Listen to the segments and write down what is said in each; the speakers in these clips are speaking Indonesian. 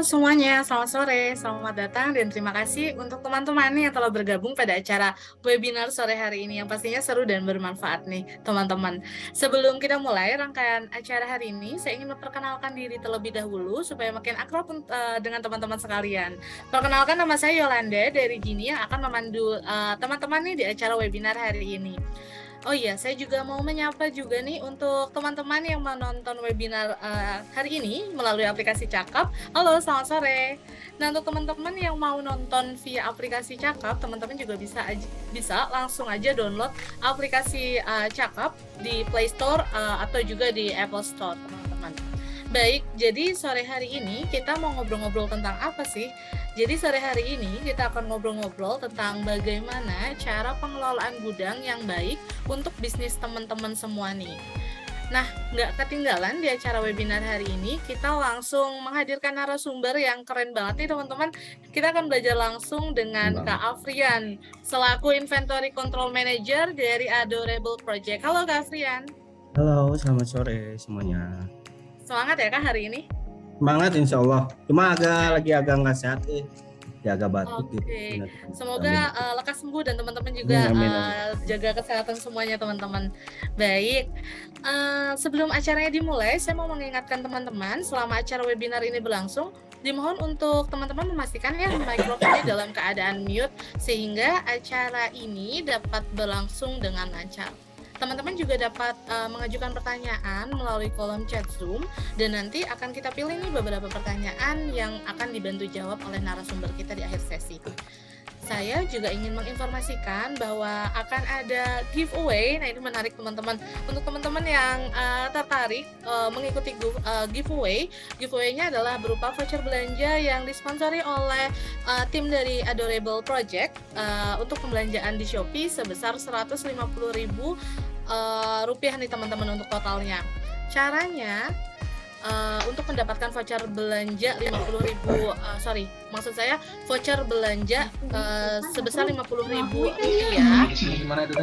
Halo semuanya, selamat sore, selamat datang dan terima kasih untuk teman-teman yang telah bergabung pada acara webinar sore hari ini yang pastinya seru dan bermanfaat nih teman-teman. Sebelum kita mulai rangkaian acara hari ini, saya ingin memperkenalkan diri terlebih dahulu supaya makin akrab dengan teman-teman sekalian. Perkenalkan, nama saya Yolanda dari Gini yang akan memandu teman-teman nih di acara webinar hari ini. Oh iya, saya juga mau menyapa juga nih untuk teman-teman yang menonton webinar hari ini melalui aplikasi Cakap. Halo, selamat sore. Nah, untuk teman-teman yang mau nonton via aplikasi Cakap, teman-teman juga bisa langsung aja download aplikasi Cakap di Play Store atau juga di Apple Store, teman-teman. Baik, jadi sore hari ini kita mau ngobrol-ngobrol tentang apa sih? Jadi sore hari ini kita akan ngobrol-ngobrol tentang bagaimana cara pengelolaan gudang yang baik untuk bisnis teman-teman semua nih. Nah, nggak ketinggalan di acara webinar hari ini, kita langsung menghadirkan narasumber yang keren banget nih teman-teman. Kita akan belajar langsung dengan Kak Afrian, selaku Inventory Control Manager dari Adorable Project. Halo Kak Afrian. Halo, selamat sore semuanya. Semangat ya Kak hari ini? Semangat insya Allah. Cuma lagi agak nggak sehat agak batuk gitu. Semoga lekas sembuh dan teman-teman juga jaga kesehatan semuanya teman-teman. Baik, sebelum acaranya dimulai, saya mau mengingatkan teman-teman selama acara webinar ini berlangsung, dimohon untuk teman-teman memastikan ya mikrofonnya dalam keadaan mute sehingga acara ini dapat berlangsung dengan lancar. Teman-teman juga dapat mengajukan pertanyaan melalui kolom chat Zoom dan nanti akan kita pilih nih beberapa pertanyaan yang akan dibantu jawab oleh narasumber kita di akhir sesi. Saya juga ingin menginformasikan bahwa akan ada giveaway. Nah, ini menarik teman-teman. Untuk teman-teman yang tertarik mengikuti giveaway, giveaway-nya adalah berupa voucher belanja yang disponsori oleh tim dari Adorable Project untuk pembelanjaan di Shopee sebesar Rp150.000 rupiah nih teman-teman untuk totalnya. Caranya untuk mendapatkan voucher belanja voucher belanja sebesar Rp50.000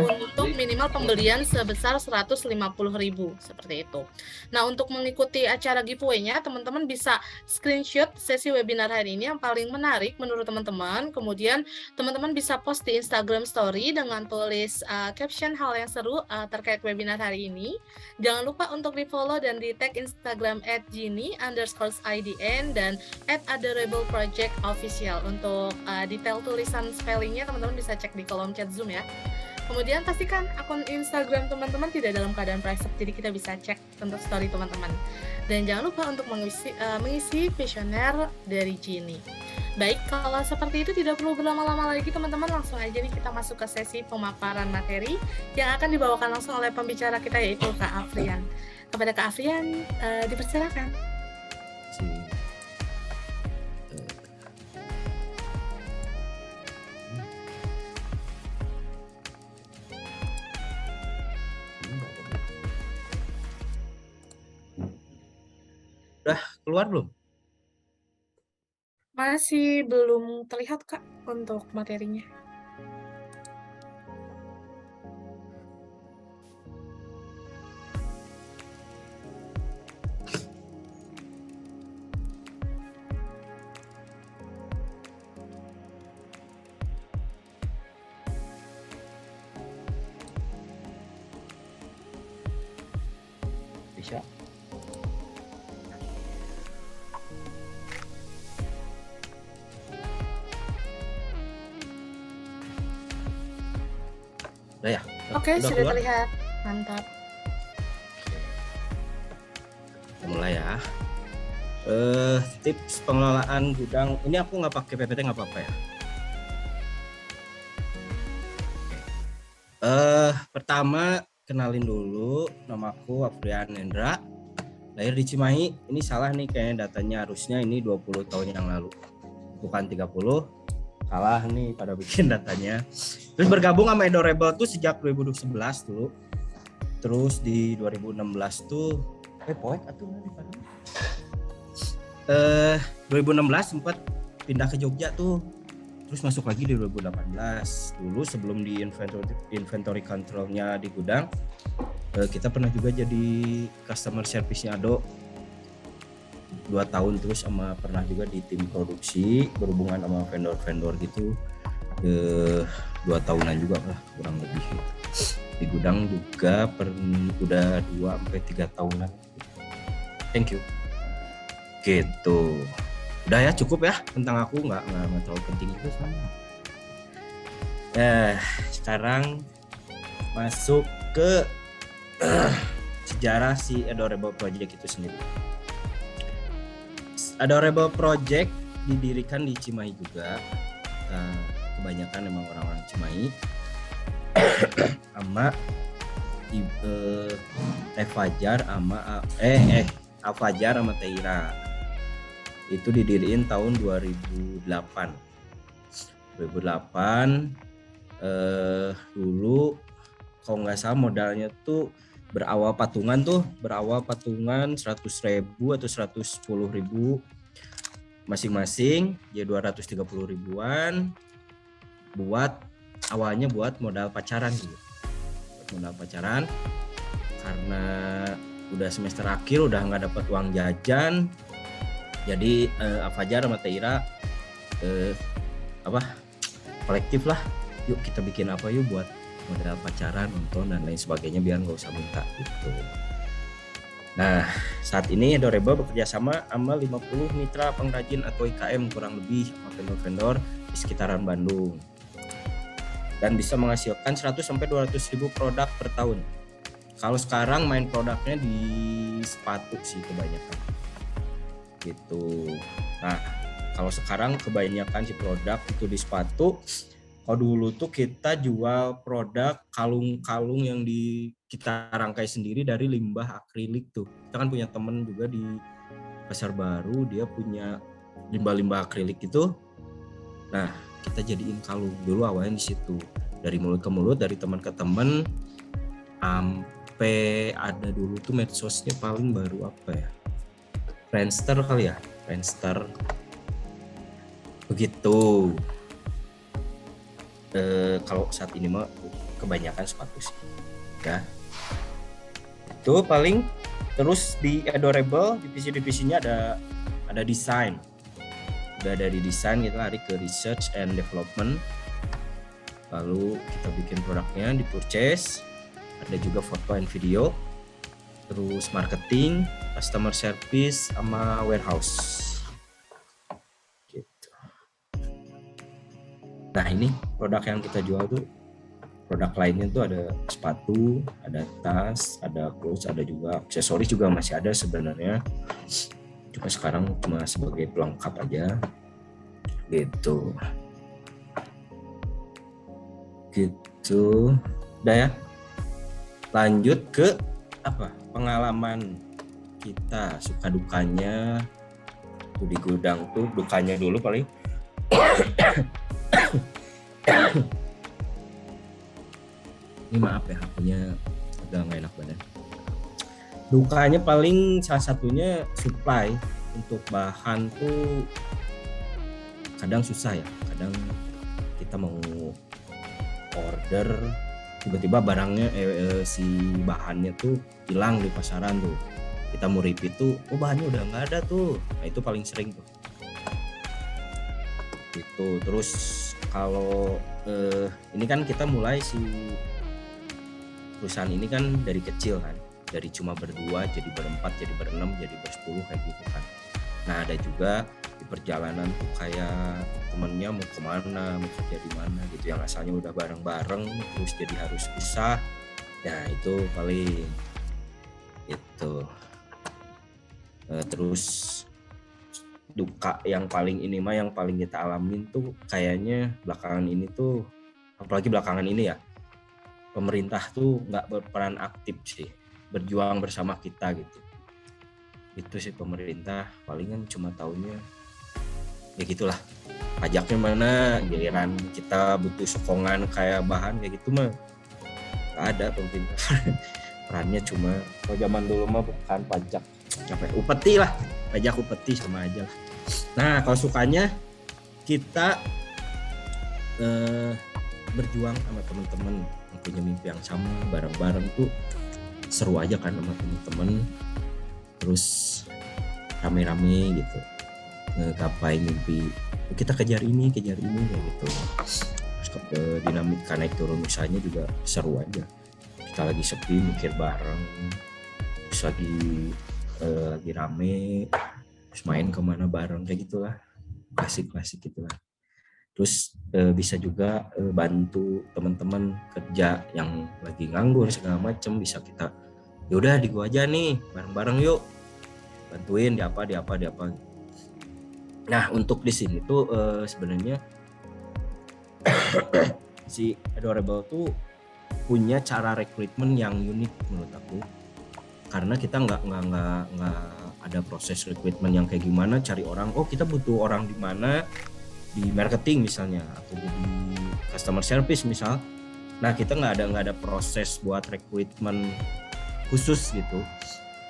untuk minimal pembelian sebesar Rp150.000 seperti itu. Nah, untuk mengikuti acara giveaway-nya, teman-teman bisa screenshot sesi webinar hari ini yang paling menarik menurut teman-teman. Kemudian teman-teman bisa post di Instagram Story dengan tulis caption hal yang seru terkait webinar hari ini. Jangan lupa untuk di-follow dan di-tag Instagram @gini_idn dan @adorableprojectofficial. Untuk detail tulisan spellingnya teman-teman bisa cek di kolom chat Zoom ya. Kemudian pastikan akun Instagram teman-teman tidak dalam keadaan private, jadi kita bisa cek untuk story teman-teman. Dan jangan lupa untuk mengisi kuesioner dari Gini. Baik, kalau seperti itu tidak perlu berlama-lama lagi teman-teman, langsung aja nih kita masuk ke sesi pemaparan materi yang akan dibawakan langsung oleh pembicara kita yaitu Kak Afrian. Kepada Kak Afrian, dipersilakan. Udah keluar belum? Masih belum terlihat Kak untuk materinya. Bisa. Udah ya? Oke, sudah keluar? Terlihat. Mantap. Mulai ya. Tips pengelolaan gudang. Ini aku nggak pakai PPT, nggak apa-apa ya. Pertama kenalin dulu, namaku Afrian Hendra, lahir di Cimahi. Ini salah nih kayaknya datanya, harusnya ini 20 tahun yang lalu, bukan 30. Salah nih pada bikin datanya. Terus bergabung sama Adorable tuh sejak 2011 tuh. Terus di 2016 tuh 2016 sempat pindah ke Jogja tuh. Terus masuk lagi di 2018. Dulu sebelum di inventory controlnya di gudang, kita pernah juga jadi customer service-nya Ado. 2 tahun terus, sama pernah juga di tim produksi berhubungan sama vendor-vendor gitu 2 tahunan juga lah kurang lebih. Di gudang juga udah 2-3 tahunan. Thank you. Gitu. Udah ya, cukup ya tentang aku, nggak terlalu penting itu sama. Sekarang masuk ke sejarah si Adorable Project itu sendiri. Adorable Project didirikan di Cimahi juga. Kebanyakan memang orang-orang Cimahi. Sama Fajar sama Fajar sama Teira. Itu didiriin tahun 2008. Dulu kalau nggak salah modalnya tuh berawal patungan 100.000 atau 110.000 masing-masing, ya 230.000-an awalnya buat modal pacaran gitu. Modal pacaran karena udah semester akhir, udah nggak dapat uang jajan, jadi Fajar sama Teira kolektif lah, yuk kita bikin apa yuk buat modal pacaran, nonton dan lain sebagainya biar nggak usah minta gitu. Nah, saat ini Adorable bekerja sama 50 mitra pengrajin atau IKM kurang lebih sama vendor-vendor di sekitaran Bandung. Dan bisa menghasilkan 100-200.000 produk per tahun. Kalau sekarang main produknya di sepatu sih kebanyakan. Gitu. Nah, kalau sekarang kebanyakan si produk itu di sepatu. Kalau dulu tuh kita jual produk kalung-kalung yang kita rangkai sendiri dari limbah akrilik tuh. Kita kan punya temen juga di Pasar Baru, dia punya limbah-limbah akrilik itu. Nah, kita jadiin kalung. Dulu awalnya di situ. Dari mulut ke mulut, dari teman ke teman, sampai ada dulu tuh medsosnya paling baru apa ya? Friendster kali ya? Friendster. Begitu. Kalau saat ini mah kebanyakan sepatu sih ya. Itu paling. Terus di Adorable divisi-divisinya ada desain. Udah dari desain kita lari ke research and development, lalu kita bikin produknya, di purchase, ada juga foto and video, terus marketing, customer service, sama warehouse. Nah, ini produk yang kita jual tuh, produk lainnya tuh ada sepatu, ada tas, ada clothes, ada juga aksesoris juga masih ada sebenarnya. Cuma sekarang cuma sebagai pelengkap aja. Gitu. Udah ya. Lanjut ke pengalaman kita, suka dukanya tuh di gudang tuh. Dukanya dulu paling. Ini maaf ya, HP-nya agak nggak enak badan. Dukanya paling salah satunya supply untuk bahan tuh kadang susah ya. Kadang kita mau order, tiba-tiba barangnya si bahannya tuh hilang di pasaran tuh. Kita mau repeat tuh, bahannya udah nggak ada tuh. Nah, itu paling sering tuh. Gitu. Terus kalau ini kan kita mulai si perusahaan ini kan dari kecil kan, dari cuma berdua jadi berempat, jadi berenam, jadi bersepuluh kayak gitu kan. Nah, ada juga di perjalanan tuh kayak temennya mau kemana, mau kerja di mana gitu, yang asalnya udah bareng-bareng terus jadi harus pisah. Nah, itu paling itu. Terus duka yang paling ini mah yang paling kita alamin tuh kayaknya belakangan ini tuh, apalagi belakangan ini ya, pemerintah tuh nggak berperan aktif sih berjuang bersama kita gitu. Itu sih pemerintah palingan cuma taunya ya gitulah, pajaknya mana, giliran kita butuh sokongan kayak bahan kayak gitu mah nggak ada pemerintah. Perannya cuma kalau zaman dulu mah bukan pajak, capek upeti lah, pajak upeti sama aja lah. Nah, kalau sukanya kita berjuang sama teman-teman yang punya mimpi yang sama, bareng-bareng tuh seru aja kan sama teman-teman. Terus rame-rame gitu, gapai mimpi, kita kejar ini kayak gitu. Terus dinamika naik turun usahanya juga seru aja, kita lagi sepi mikir bareng, terus lagi rame, terus main kemana bareng kayak gitulah, klasik gitulah. Terus bisa juga bantu teman-teman kerja yang lagi nganggur segala macem, bisa kita yaudah di gua aja nih bareng-bareng yuk, bantuin di apa. Nah untuk di sini tuh sebenarnya si Adorable tuh punya cara rekrutmen yang unik menurut aku, karena kita nggak ada proses rekrutmen yang kayak gimana cari orang, oh kita butuh orang di mana, di marketing misalnya atau di customer service misal. Nah kita nggak ada proses buat rekrutmen khusus gitu.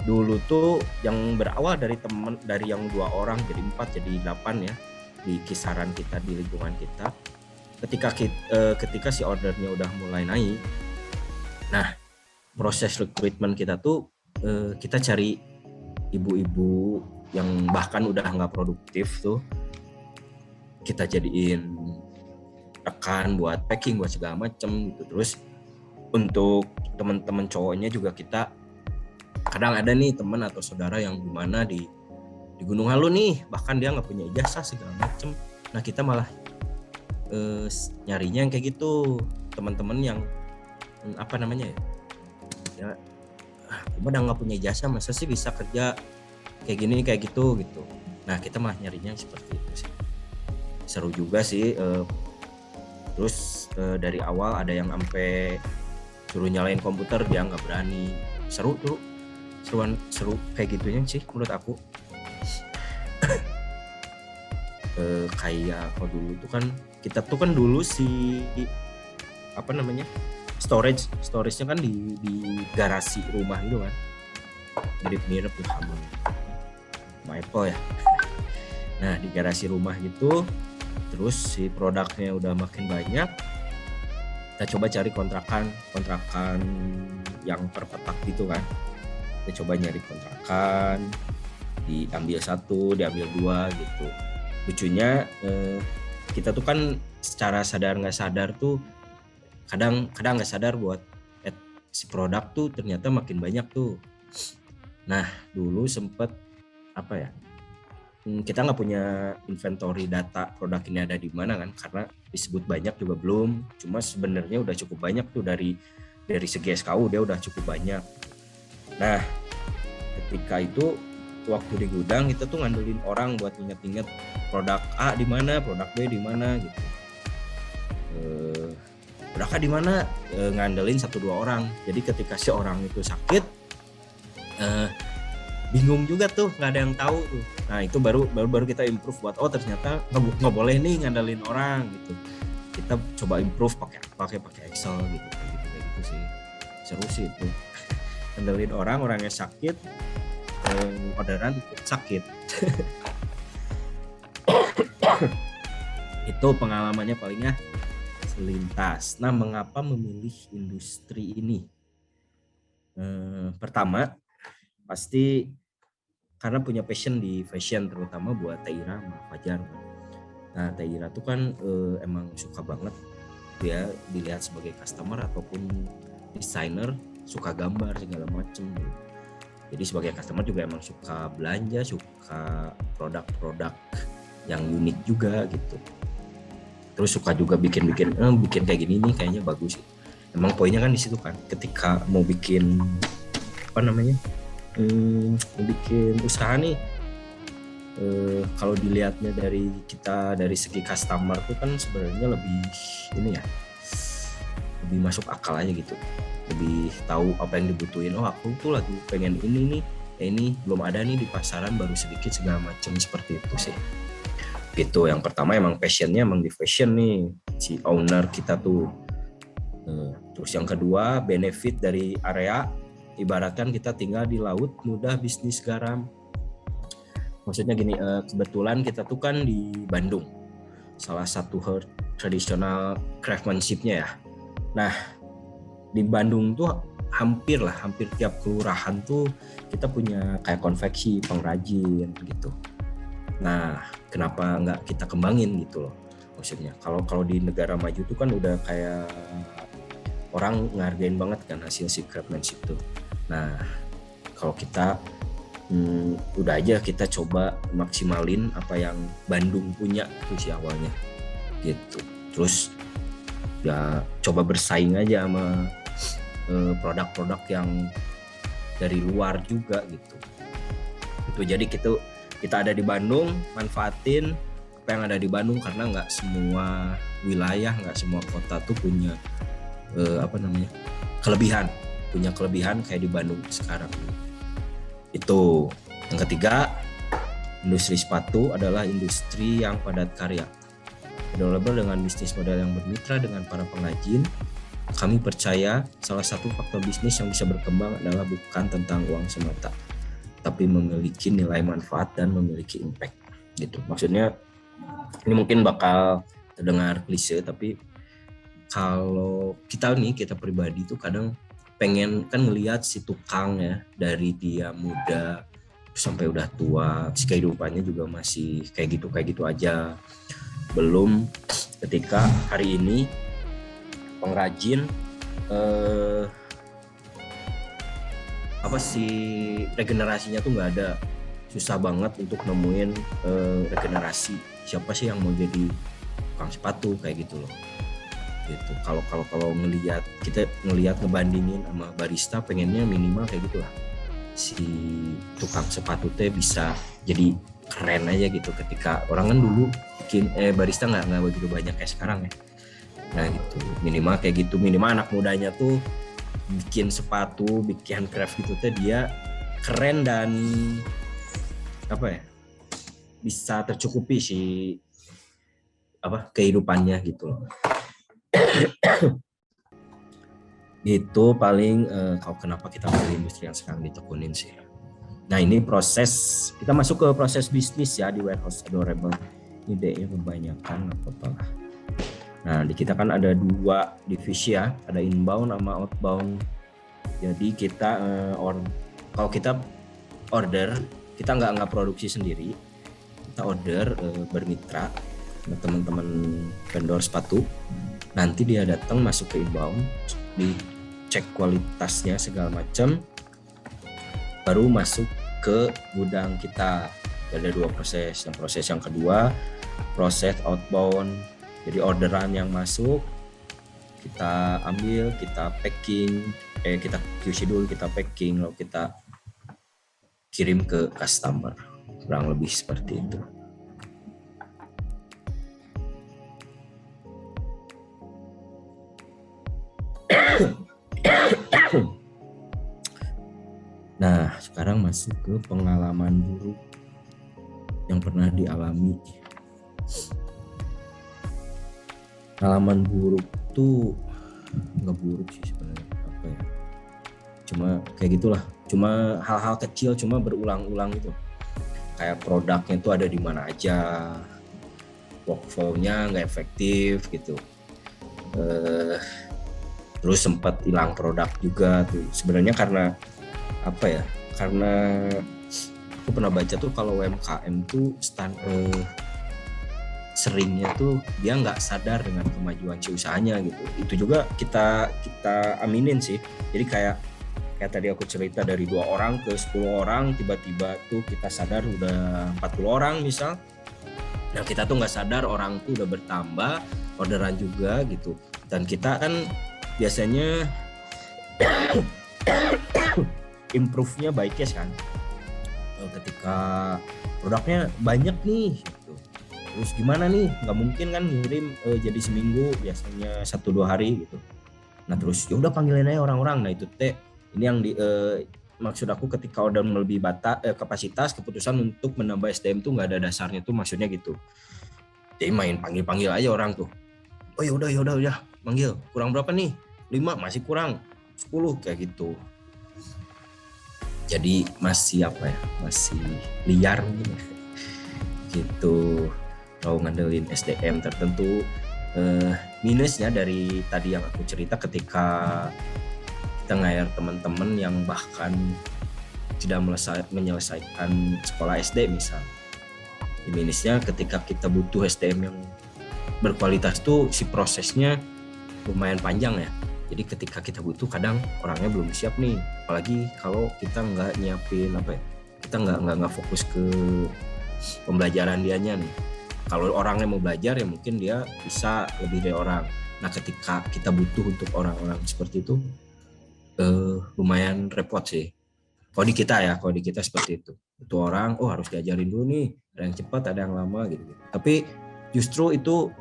Dulu tuh yang berawal dari temen, dari yang 2 orang jadi 4 jadi 8 ya di kisaran kita di lingkungan kita. Ketika si ordernya udah mulai naik, nah proses rekrutmen kita tuh kita cari ibu-ibu yang bahkan udah nggak produktif tuh, kita jadiin rekan buat packing buat segala macem gitu. Terus untuk teman-teman cowoknya juga kita kadang ada nih teman atau saudara yang dimana di Gunung Halu nih, bahkan dia nggak punya ijazah segala macem. Nah kita malah nyarinya yang kayak gitu, teman-teman yang apa namanya ya aku udah nggak punya ijazah masa sih bisa kerja kayak gini kayak gitu. Nah kita malah nyarinya seperti itu sih. Seru juga sih. Terus dari awal ada yang sampai suruh nyalain komputer dia nggak berani. Seru kayak gitunya sih menurut aku. Kayak kalau dulu tuh kan kita tuh kan dulu si apa namanya storage-nya kan di garasi rumah gitu kan, mirip tuh sama Apple ya. Nah di garasi rumah gitu, terus si produknya udah makin banyak, kita coba cari kontrakan yang per petak gitu kan. Kita coba nyari kontrakan, diambil 1, diambil 2 gitu. Lucunya kita tuh kan secara sadar nggak sadar tuh kadang nggak sadar buat si produk tuh ternyata makin banyak tuh. Nah dulu sempet apa ya, kita nggak punya inventory data produk ini ada di mana kan, karena disebut banyak juga belum, cuma sebenarnya udah cukup banyak tuh dari segi SKU dia udah cukup banyak. Nah ketika itu waktu di gudang kita tuh ngandelin orang buat inget-inget produk A di mana, produk B di mana gitu. Produk A di mana, ngandelin 1-2 orang. Jadi ketika si orang itu sakit, bingung juga tuh, nggak ada yang tahu tuh. Nah itu baru kita improve buat ternyata nggak boleh nih ngandelin orang gitu. Kita coba improve pakai Excel gitu kayak gitu sih. Seru sih itu. Ngandelin orangnya sakit, orderan sakit. Itu pengalamannya palingnya selintas. Nah mengapa memilih industri ini? Pertama pasti karena punya passion di fashion, terutama buat Taira sama Fajar. Nah Taira tuh kan emang suka banget dia dilihat sebagai customer ataupun desainer, suka gambar segala macem. Jadi sebagai customer juga emang suka belanja, suka produk-produk yang unik juga gitu. Terus suka juga bikin kayak gini nih kayaknya bagus sih. Emang poinnya kan di situ kan, ketika mau bikin apa namanya, bikin usaha nih, kalau dilihatnya dari segi customer tuh kan sebenarnya lebih ini ya, lebih masuk akal aja gitu, lebih tahu apa yang dibutuhin. Oh aku tuh lagi pengen ini nih, ini belum ada nih di pasaran, baru sedikit segala macam, seperti itu sih. Gitu. Yang pertama emang passionnya emang di fashion nih si owner kita tuh. Terus yang kedua benefit dari area, ibaratkan kita tinggal di laut, mudah bisnis garam. Maksudnya gini, kebetulan kita tuh kan di Bandung, salah satu tradisional craftsmanship-nya ya. Nah di Bandung tuh hampir tiap kelurahan tuh kita punya kayak konveksi pengrajin gitu. Nah, kenapa nggak kita kembangin gitu loh maksudnya. Kalau di negara maju tuh kan udah kayak orang ngargain banget kan hasil si craftsmanship tuh. Nah, kalau kita udah aja kita coba maksimalin apa yang Bandung punya tuh si awalnya gitu. Terus ya coba bersaing aja sama produk-produk yang dari luar juga gitu. Itu jadi kita ada di Bandung, manfaatin apa yang ada di Bandung, karena nggak semua wilayah, nggak semua kota tuh punya punya kelebihan kayak di Bandung sekarang. Itu. Yang ketiga, industri sepatu adalah industri yang padat karya. Available dengan bisnis model yang bermitra dengan para pengrajin. Kami percaya salah satu faktor bisnis yang bisa berkembang adalah bukan tentang uang semata, tapi memiliki nilai manfaat dan memiliki impact gitu. Maksudnya ini mungkin bakal terdengar klise, tapi kalau kita pribadi tuh kadang pengen kan ngelihat si tukang ya, dari dia muda sampai udah tua, si kehidupannya juga masih kayak gitu aja. Belum ketika hari ini pengrajin regenerasinya tuh nggak ada, susah banget untuk nemuin regenerasi. Siapa sih yang mau jadi tukang sepatu kayak gitu loh gitu. Kalau kita ngelihat ngebandingin sama barista, pengennya minimal kayak gitulah si tukang sepatu teh bisa jadi keren aja gitu. Ketika orang kan dulu bikin barista nggak begitu banyak kayak sekarang ya. Nah gitu, minimal kayak gitu, minimal anak mudanya tuh bikin sepatu, bikin craft gitu teh dia keren dan bisa tercukupi si kehidupannya gitu. Itu paling kalau kenapa kita pilih industri yang sekarang ditekunin sih. Nah ini kita masuk ke proses bisnis ya di Warehouse Adorable. Idenya kebanyakan apa-apalah. Nah di kita kan ada 2 divisi ya, ada inbound sama outbound. Jadi kita kalau kita order, kita nggak produksi sendiri, kita order bermitra sama teman-teman vendor sepatu. Nanti dia datang masuk ke inbound, dicek kualitasnya segala macam, baru masuk ke gudang kita. Ada 2 proses. Yang proses yang kedua, proses outbound. Jadi orderan yang masuk kita ambil, kita packing, kita QC dulu, kita packing, lalu kita kirim ke customer. Kurang lebih seperti itu. Nah, sekarang masuk ke pengalaman buruk yang pernah dialami. Pengalaman buruk tuh nggak buruk sih sebenarnya, cuma kayak gitulah, cuma hal-hal kecil, cuma berulang-ulang gitu. Kayak produknya tuh ada di mana aja, workflow-nya nggak efektif gitu. Terus sempat hilang produk juga tuh. Sebenarnya karena karena aku pernah baca tuh kalau UMKM tuh seringnya tuh dia nggak sadar dengan kemajuan si usahanya gitu. Itu juga kita aminin sih. Jadi kayak tadi aku cerita dari 2 orang ke 10 orang, tiba-tiba tuh kita sadar udah 40 orang misal. Nah kita tuh nggak sadar orang tuh udah bertambah, orderan juga gitu. Dan kita kan biasanya improve-nya baiknya kan ketika produknya banyak nih gitu. Terus gimana nih, nggak mungkin kan ngirim jadi seminggu, biasanya 1-2 hari gitu. Nah terus ya udah panggilin aja orang-orang. Nah itu ini yang maksud aku ketika udah melebihi kapasitas, keputusan untuk menambah SDM tuh nggak ada dasarnya tuh, maksudnya gitu. Jadi main panggil aja orang tuh. Oh ya udah panggil, kurang berapa nih? 5, masih kurang 10 kayak gitu. Jadi masih masih liar gitu. Kalau ngandelin SDM tertentu, minusnya dari tadi yang aku cerita, ketika kita nge-hire teman-teman yang bahkan tidak menyelesaikan sekolah SD misal. Minusnya ketika kita butuh SDM yang berkualitas tuh si prosesnya lumayan panjang ya. Jadi ketika kita butuh kadang orangnya belum siap nih. Apalagi kalau kita nggak nyiapin kita nggak fokus ke pembelajaran dianya nih. Kalau orangnya mau belajar ya mungkin dia bisa lebih dari orang. Nah ketika kita butuh untuk orang-orang seperti itu lumayan repot sih. Kalau di kita seperti itu. Itu orang, harus diajarin dulu nih. Ada yang cepat, ada yang lama gitu. Tapi justru itu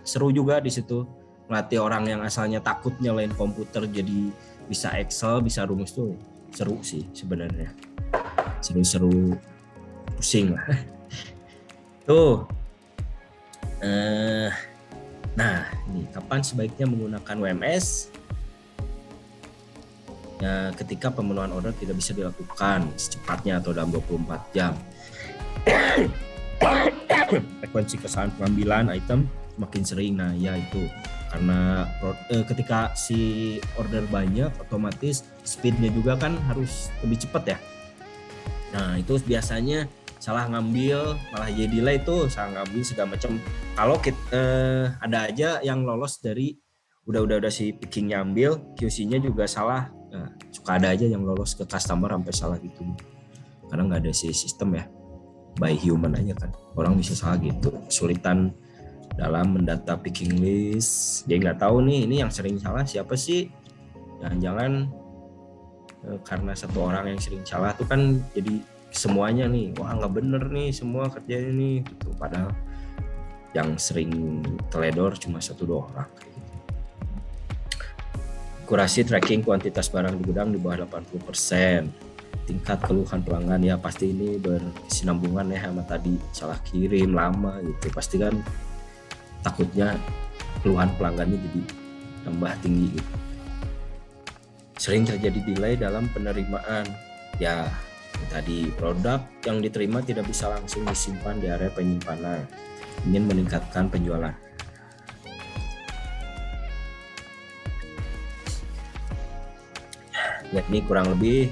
seru juga di situ. Melatih orang yang asalnya takut nyalain komputer jadi bisa Excel, bisa rumus tuh seru sih sebenarnya. Seru-seru pusing lah. Tuh. Nah, ini kapan sebaiknya menggunakan WMS? Ya, ketika pemenuhan order tidak bisa dilakukan secepatnya atau dalam 24 jam. Frekuensi kesalahan pengambilan item makin sering. Nah, ya itu karena ketika si order banyak otomatis speednya juga kan harus lebih cepat ya. Nah, itu biasanya salah ngambil malah jadi delay tuh, salah ngambil segala macam. Kalau ada aja yang lolos dari udah si pickingnya ambil, QC-nya juga salah. Nah, suka ada aja yang lolos ke customer sampai salah gitu. Karena nggak ada si sistem ya, by human aja kan. Orang bisa salah gitu. Kesulitan dalam mendata picking list. Dia nggak tahu nih, ini yang sering salah siapa sih? Jangan-jangan karena satu orang yang sering salah tuh kan jadi semuanya nih, wah nggak bener nih semua kerjanya nih gitu. Padahal yang sering teledor cuma 1-2 orang. Akurasi tracking kuantitas barang di gudang di bawah 80%. Tingkat keluhan pelanggan ya pasti ini berkesinambungan ya sama tadi, salah kirim lama gitu. Pasti kan takutnya keluhan pelanggannya jadi tambah tinggi gitu. Sering terjadi delay dalam penerimaan. Ya tadi produk yang diterima tidak bisa langsung disimpan di area penyimpanan. Ingin meningkatkan penjualan. Ya, ini kurang lebih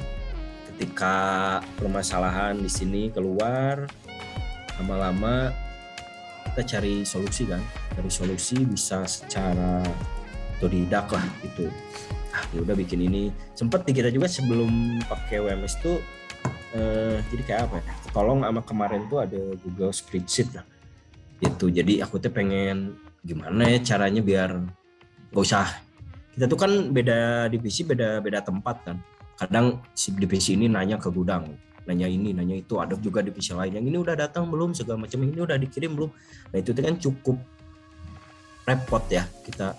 ketika permasalahan di sini keluar, lama-lama kita cari solusi kan. Cari solusi bisa secara otodidak lah gitu. Ya udah bikin ini. Sempet di kita juga sebelum pakai WMS tuh jadi kayak apa ya? Tolong sama kemarin tuh ada Google Spreadsheet lah. Gitu. Jadi aku tuh pengen gimana ya caranya biar gak usah. Kita tuh kan beda divisi, beda tempat kan. Kadang si divisi ini nanya ke gudang, nanya ini, nanya itu. Ada juga divisi lain yang ini udah datang belum, segala macam, ini udah dikirim belum. Nah itu kan cukup repot ya. Kita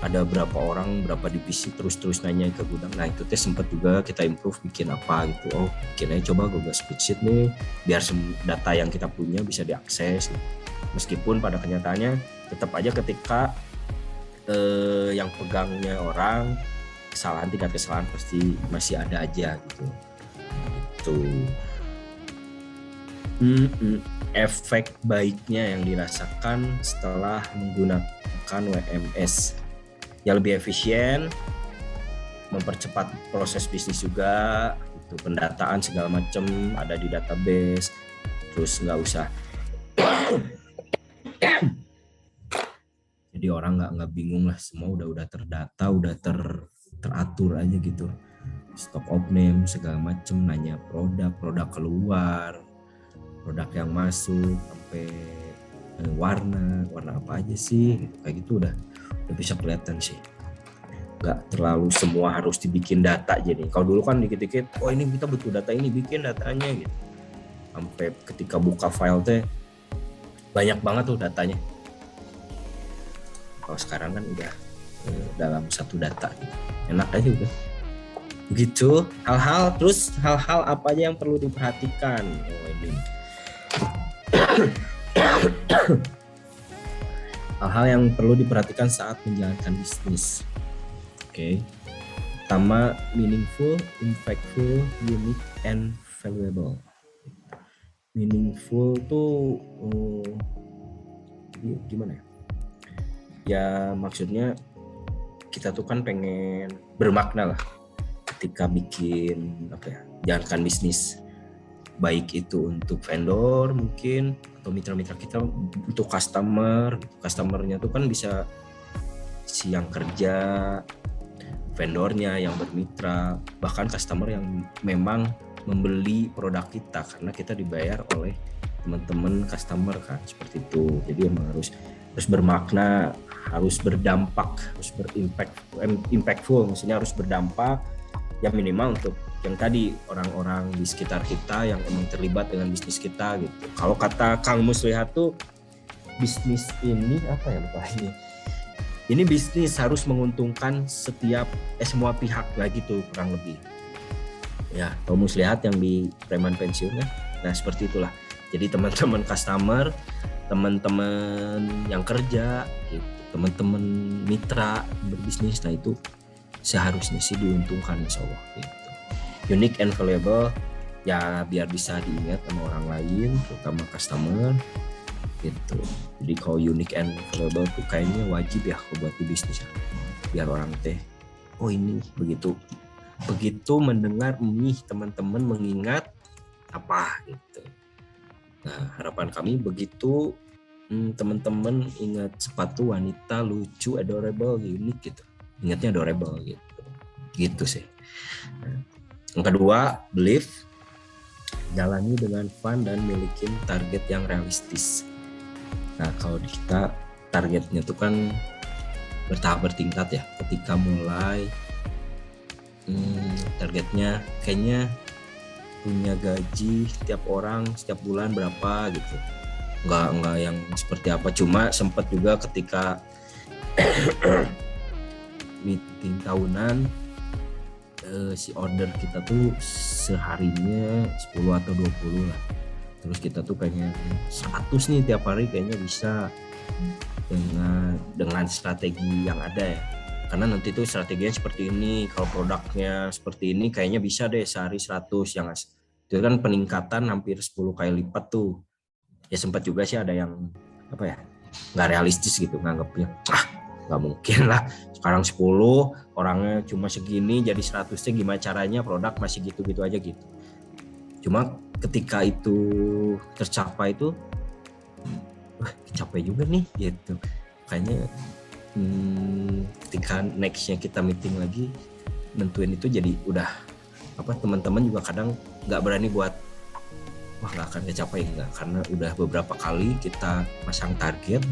ada berapa orang, berapa divisi terus nanya ke gudang. Nah itu teh sempat juga kita improve bikin apa gitu. Bikin aja coba Google Spreadsheet nih, biar data yang kita punya bisa diakses. Meskipun pada kenyataannya tetap aja ketika yang pegangnya orang, tingkat kesalahan pasti masih ada aja gitu. Efek baiknya yang dirasakan setelah menggunakan WMS, ya lebih efisien, mempercepat proses bisnis juga, itu pendataan segala macam ada di database, terus nggak usah jadi orang nggak bingung lah, semua udah terdata, udah teratur aja gitu. Stock of name segala macem, nanya produk keluar, produk yang masuk, sampai warna apa aja sih gitu. Kayak gitu udah bisa kelihatan sih. Nggak terlalu semua harus dibikin data. Jadi kalau dulu kan dikit-dikit ini kita butuh data ini, bikin datanya gitu. Sampai ketika buka file teh banyak banget tuh datanya. Kalau sekarang kan udah dalam satu data gitu. Enak aja udah. Begitu hal-hal apa aja yang perlu diperhatikan. Ini hal-hal yang perlu diperhatikan saat menjalankan bisnis. Oke. Pertama, meaningful, impactful, unique, and valuable. Meaningful tuh gimana ya? Ya maksudnya kita tuh kan pengen bermakna lah. ketika bikin jalankan bisnis, baik itu untuk vendor mungkin atau mitra-mitra kita, untuk customernya tuh kan bisa siang kerja, vendornya yang bermitra, bahkan customer yang memang membeli produk kita karena kita dibayar oleh teman-teman customer kan, seperti itu. Jadi emang harus bermakna, harus berdampak, harus impactful, maksudnya harus berdampak ya, minimal untuk yang tadi orang-orang di sekitar kita yang emang terlibat dengan bisnis kita gitu. Kalau kata Kang Muslihat tuh, bisnis ini apa ya, lupa ini bisnis harus menguntungkan semua pihak lagi tuh, kurang lebih ya. Kang Muslihat yang di preman pensiun ya, nah seperti itulah. Jadi teman-teman customer, teman-teman yang kerja gitu, teman-teman mitra berbisnis, nah itu seharusnya sih diuntungkan, insya Allah gitu. Unique and valuable ya, biar bisa diingat sama orang lain, terutama customer gitu. Jadi kalau unique and valuable tuh kayaknya wajib ya buat di bisnis ya, biar orang teh oh ini begitu mendengar teman-teman mengingat apa gitu. Nah harapan kami begitu teman-teman ingat sepatu wanita lucu, adorable, unik gitu, ingatnya adorable gitu sih. Nah, yang kedua, believe, jalani dengan fun dan milikin target yang realistis. Nah kalau kita targetnya tuh kan bertahap bertingkat ya. Ketika mulai targetnya kayaknya punya gaji setiap orang setiap bulan berapa gitu, nggak yang seperti apa. Cuma sempat juga ketika meeting tahunan, si order kita tuh seharinya 10 atau 20 lah. Terus kita tuh pengen 100 nih tiap hari, kayaknya bisa dengan strategi yang ada ya. Karena nanti tuh strateginya seperti ini, kalau produknya seperti ini kayaknya bisa deh sehari 100, yang itu kan peningkatan hampir 10 kali lipat tuh. Ya sempat juga sih ada yang nggak realistis gitu nganggapnya, nggak mungkin lah sekarang 10 orangnya cuma segini jadi 100-nya gimana caranya, produk masih gitu-gitu aja gitu. Cuma ketika itu tercapai itu capek juga nih gitu. Kayaknya ketika nextnya kita meeting lagi nentuin itu, jadi udah teman-teman juga kadang nggak berani buat nggak akan kecapai, enggak, karena udah beberapa kali kita pasang target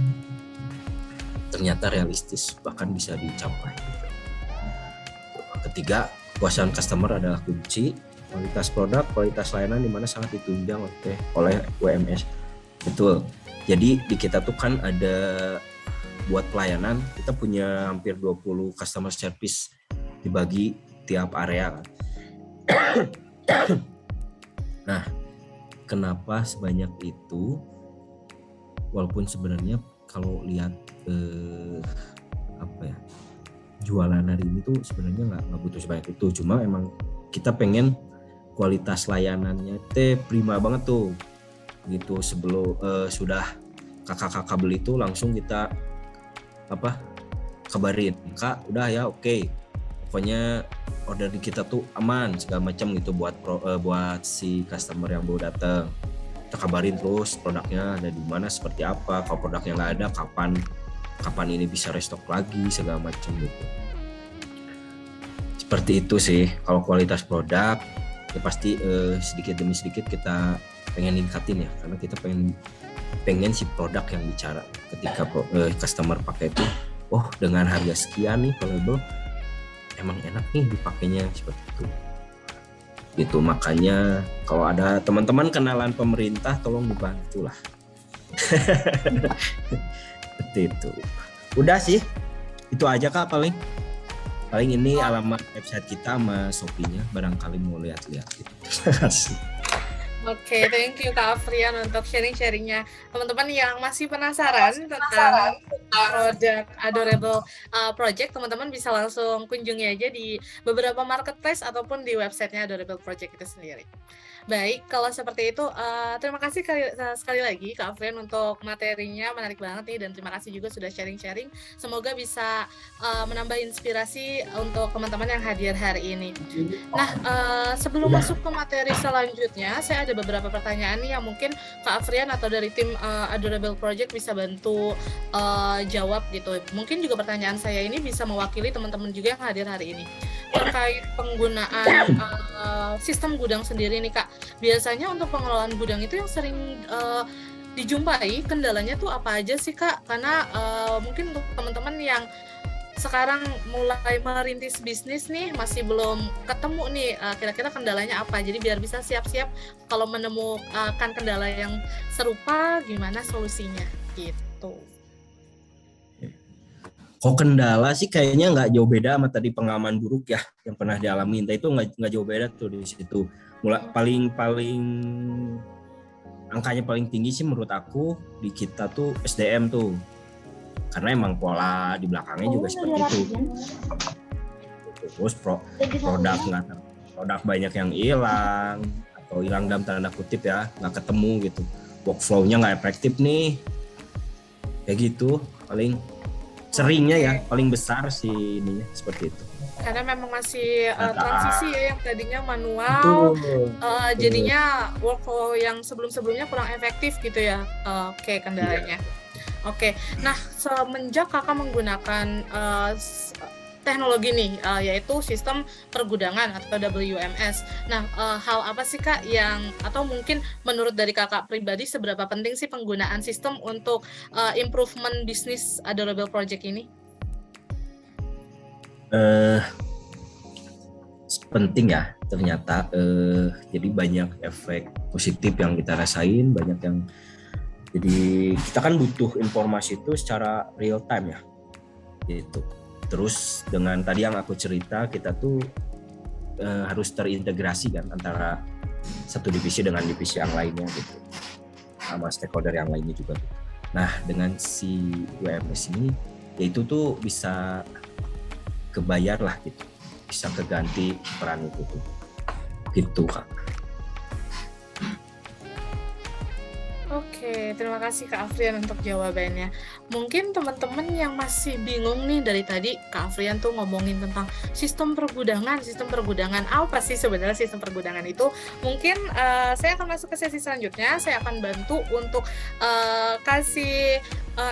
ternyata realistis, bahkan bisa dicapai gitu. Ketiga, kepuasan customer adalah kunci. Kualitas produk, kualitas layanan dimana sangat ditunjang oleh WMS. Betul. Jadi di kita tuh kan ada buat pelayanan, kita punya hampir 20 customer service dibagi tiap area kan. Nah, kenapa sebanyak itu? Walaupun sebenarnya kalau lihat jualan hari ini tuh sebenarnya nggak butuh sebanyak itu. Cuma emang kita pengen kualitas layanannya prima banget tuh gitu. Sebelum sudah kakak-kakak beli tuh langsung kita kabarin, Kak udah ya oke. Pokoknya order di kita tuh aman segala macam gitu buat si customer yang baru datang. Kita kabarin terus produknya ada di mana, seperti apa. Kalau produknya nggak ada, kapan ini bisa restock lagi segala macam gitu. Seperti itu sih. Kalau kualitas produk ya pasti sedikit demi sedikit kita pengen ningkatin ya, karena kita pengen si produk yang bicara. Ketika customer pakai itu, oh dengan harga sekian nih valuable, emang enak nih dipakainya, seperti itu gitu. Makanya kalau ada teman-teman kenalan pemerintah tolong dibantu lah. Seperti itu. Udah sih itu aja Kak, paling ini alamat website kita sama Shopee-nya, barangkali mau lihat-lihat gitu. Terima kasih. Oke, thank you Kak Afrian untuk sharing-sharingnya. Teman-teman yang masih penasaran tentang produk Adorable Project, teman-teman bisa langsung kunjungi aja di beberapa marketplace ataupun di websitenya Adorable Project itu sendiri. Baik, kalau seperti itu, terima kasih sekali lagi Kak Afrian untuk materinya, menarik banget nih dan terima kasih juga sudah sharing-sharing. Semoga bisa, menambah inspirasi untuk teman-teman yang hadir hari ini. Nah, sebelum masuk ke materi selanjutnya, saya ada beberapa pertanyaan nih yang mungkin Kak Afrian atau dari tim, Adorable Project bisa bantu, jawab gitu. Mungkin juga pertanyaan saya ini bisa mewakili teman-teman juga yang hadir hari ini. Terkait penggunaan, sistem gudang sendiri nih Kak, biasanya untuk pengelolaan gudang itu yang sering, dijumpai kendalanya tuh apa aja sih Kak? Karena, mungkin untuk teman-teman yang sekarang mulai merintis bisnis nih, masih belum ketemu nih, kira-kira kendalanya apa. Jadi biar bisa siap-siap kalau menemukan kendala yang serupa, gimana solusinya, gitu. Kok kendala sih kayaknya nggak jauh beda sama tadi pengalaman buruk ya yang pernah dialami. Itu nggak jauh beda tuh di situ. Paling angkanya paling tinggi sih menurut aku di kita tuh SDM tuh, karena emang pola di belakangnya juga seperti itu. Terus produk banyak yang hilang atau hilang dalam tanda kutip ya, nggak ketemu gitu, workflow-nya nggak efektif nih, kayak gitu paling seringnya ya, paling besar sih ininya seperti itu. Karena memang masih transisi ya, yang tadinya manual, jadinya workflow yang sebelum-sebelumnya kurang efektif gitu ya. Oke, kendalanya. Oke, nah semenjak kakak menggunakan teknologi nih, yaitu sistem pergudangan atau WMS. Nah, hal apa sih Kak yang, atau mungkin menurut dari kakak pribadi seberapa penting sih penggunaan sistem untuk improvement bisnis Adorable Project ini? Penting ya ternyata, jadi banyak efek positif yang kita rasain, banyak yang jadi kita kan butuh informasi itu secara real time ya gitu. Terus dengan tadi yang aku cerita, kita tuh harus terintegrasi kan antara satu divisi dengan divisi yang lainnya gitu, sama stakeholder yang lainnya juga. Nah dengan si WMS ini, ya itu tuh bisa kebayar lah gitu, bisa keganti peran itu tuh gitu Kak. Oke, terima kasih Kak Afrian untuk jawabannya. Mungkin teman-teman yang masih bingung nih dari tadi, Kak Afrian tuh ngomongin tentang sistem pergudangan. Apa sih sebenarnya sistem pergudangan itu? Mungkin saya akan masuk ke sesi selanjutnya, saya akan bantu untuk kasih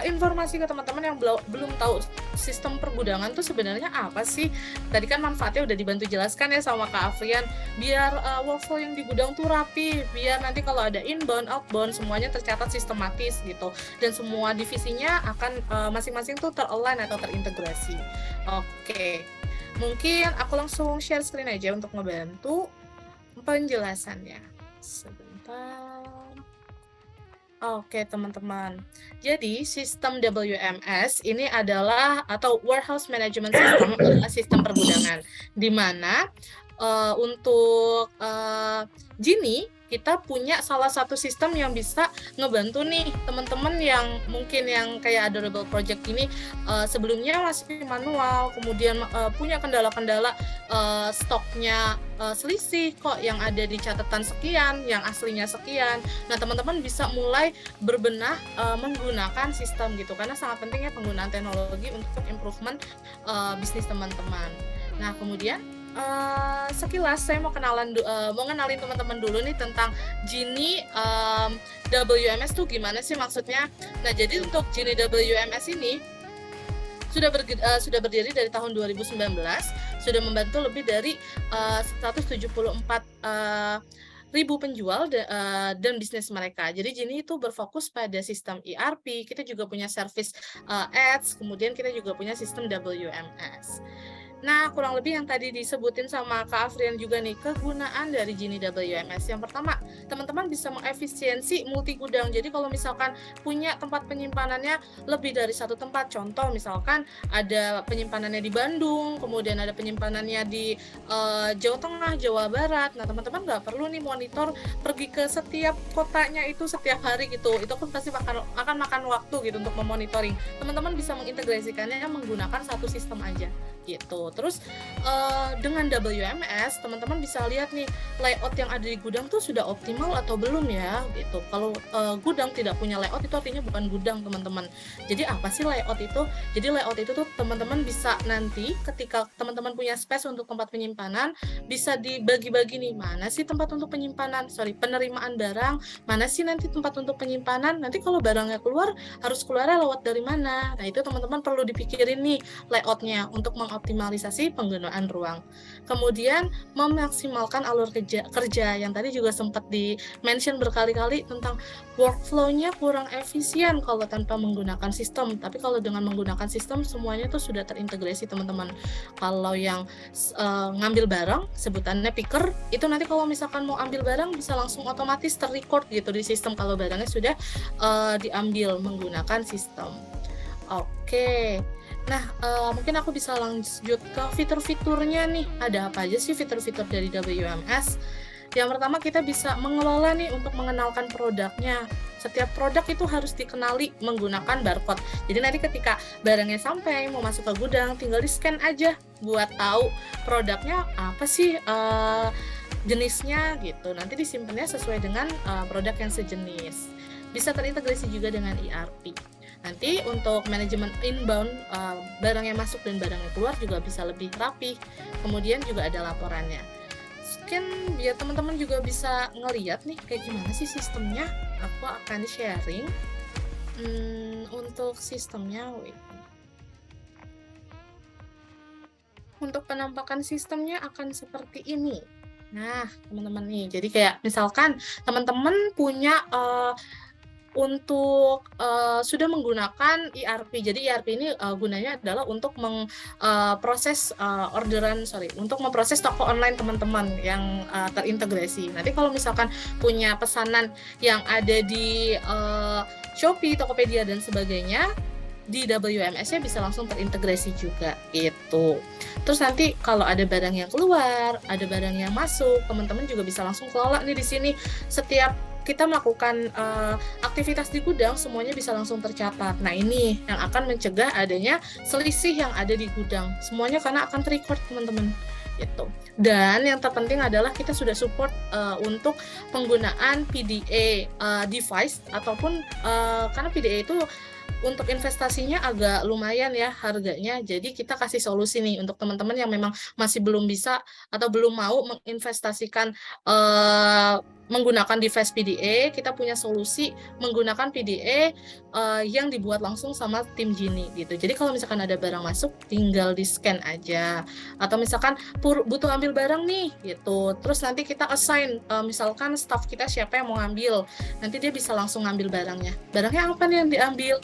informasi ke teman-teman yang belum tahu sistem pergudangan tuh sebenarnya apa sih. Tadi kan manfaatnya udah dibantu jelaskan ya sama Kak Afrian, biar workflow yang di gudang tuh rapi, biar nanti kalau ada inbound, outbound semuanya tercatat sistematis gitu, dan semua divisinya akan masing-masing tuh ter-align atau terintegrasi. Oke, mungkin aku langsung share screen aja untuk ngebantu penjelasannya. Sebentar. Oke teman-teman, jadi sistem WMS ini adalah, atau Warehouse Management System, adalah sistem pergudangan, di mana untuk Genie kita punya salah satu sistem yang bisa ngebantu nih teman-teman yang mungkin yang kayak Adorable Project ini sebelumnya masih manual, kemudian punya kendala-kendala stoknya selisih kok, yang ada di catatan sekian, yang aslinya sekian. Nah teman-teman bisa mulai berbenah menggunakan sistem gitu, karena sangat pentingnya penggunaan teknologi untuk improvement bisnis teman-teman. Nah kemudian sekilas saya mau ngenalin teman-teman dulu nih tentang Genie WMS tuh gimana sih maksudnya. Nah jadi untuk Genie WMS ini sudah berdiri dari tahun 2019, sudah membantu lebih dari 174.000 penjual dan bisnis mereka. Jadi Genie itu berfokus pada sistem ERP, kita juga punya service ads, kemudian kita juga punya sistem WMS. Nah, kurang lebih yang tadi disebutin sama Kak Afrian juga nih, kegunaan dari Genie WMS. Yang pertama, teman-teman bisa mengefisiensi multi gudang. Jadi kalau misalkan punya tempat penyimpanannya lebih dari satu tempat, contoh misalkan ada penyimpanannya di Bandung, kemudian ada penyimpanannya di Jawa Tengah, Jawa Barat. Nah, teman-teman nggak perlu nih monitor pergi ke setiap kotanya itu setiap hari gitu. Itu pun pasti akan makan waktu gitu untuk memonitoring. Teman-teman bisa mengintegrasikannya menggunakan satu sistem aja gitu. Terus dengan WMS teman-teman bisa lihat nih layout yang ada di gudang tuh sudah optimal atau belum ya gitu. Kalau gudang tidak punya layout itu artinya bukan gudang teman-teman. Jadi apa sih layout itu? Jadi layout itu tuh teman-teman bisa nanti ketika teman-teman punya space untuk tempat penyimpanan bisa dibagi-bagi nih, mana sih tempat untuk penerimaan barang, mana sih nanti tempat untuk penyimpanan, nanti kalau barangnya keluar harus keluarnya lewat dari mana. Nah itu teman-teman perlu dipikirin nih layoutnya untuk mengoptimalisasi penggunaan ruang. Kemudian memaksimalkan alur kerja yang tadi juga sempat di-mention berkali-kali tentang workflow-nya kurang efisien kalau tanpa menggunakan sistem, tapi kalau dengan menggunakan sistem semuanya tuh sudah terintegrasi teman-teman. Kalau yang ngambil barang sebutannya picker itu nanti kalau misalkan mau ambil barang bisa langsung otomatis terrecord gitu di sistem kalau barangnya sudah diambil menggunakan sistem. Oke. Nah, mungkin aku bisa lanjut ke fitur-fiturnya nih. Ada apa aja sih fitur-fitur dari WMS? Yang pertama kita bisa mengelola nih untuk mengenalkan produknya. Setiap produk itu harus dikenali menggunakan barcode. Jadi nanti ketika barangnya sampai mau masuk ke gudang tinggal di-scan aja buat tahu produknya apa sih jenisnya gitu. Nanti disimpannya sesuai dengan produk yang sejenis. Bisa terintegrasi juga dengan ERP. Nanti untuk manajemen inbound barang yang masuk dan barang yang keluar juga bisa lebih rapi. Kemudian juga ada laporannya. Mungkin biar teman-teman juga bisa ngeliat nih kayak gimana sih sistemnya. Aku akan sharing untuk sistemnya. Untuk penampakan sistemnya akan seperti ini. Nah, teman-teman nih, jadi kayak misalkan teman-teman punya untuk sudah menggunakan ERP. Jadi ERP ini gunanya adalah untuk memproses untuk memproses toko online teman-teman yang terintegrasi. Nanti kalau misalkan punya pesanan yang ada di Shopee, Tokopedia dan sebagainya, di WMS-nya bisa langsung terintegrasi juga gitu. Terus nanti kalau ada barang yang keluar, ada barang yang masuk, teman-teman juga bisa langsung kelola nih di sini. Setiap kita melakukan aktivitas di gudang semuanya bisa langsung tercatat. Nah ini yang akan mencegah adanya selisih yang ada di gudang. Semuanya karena akan terrecord teman-teman. Gitu. Dan yang terpenting adalah kita sudah support untuk penggunaan PDA device ataupun karena PDA itu untuk investasinya agak lumayan ya harganya. Jadi kita kasih solusi nih untuk teman-teman yang memang masih belum bisa atau belum mau menginvestasikan menggunakan device PDA, kita punya solusi menggunakan PDA yang dibuat langsung sama tim Genie gitu. Jadi kalau misalkan ada barang masuk, tinggal di-scan aja. Atau misalkan butuh ambil barang nih gitu. Terus nanti kita assign, misalkan staff kita siapa yang mau ngambil. Nanti dia bisa langsung ngambil barangnya. Barangnya apa nih yang diambil?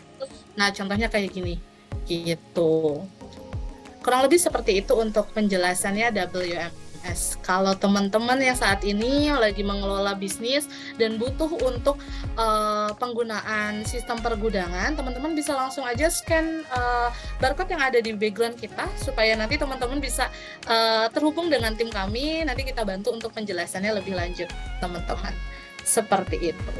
Nah, contohnya kayak gini. Gitu. Kurang lebih seperti itu untuk penjelasannya WMS. Kalau teman-teman yang saat ini lagi mengelola bisnis dan butuh untuk penggunaan sistem pergudangan, teman-teman bisa langsung aja scan barcode yang ada di background kita supaya nanti teman-teman bisa terhubung dengan tim kami. Nanti kita bantu untuk penjelasannya lebih lanjut, teman-teman. Seperti itu.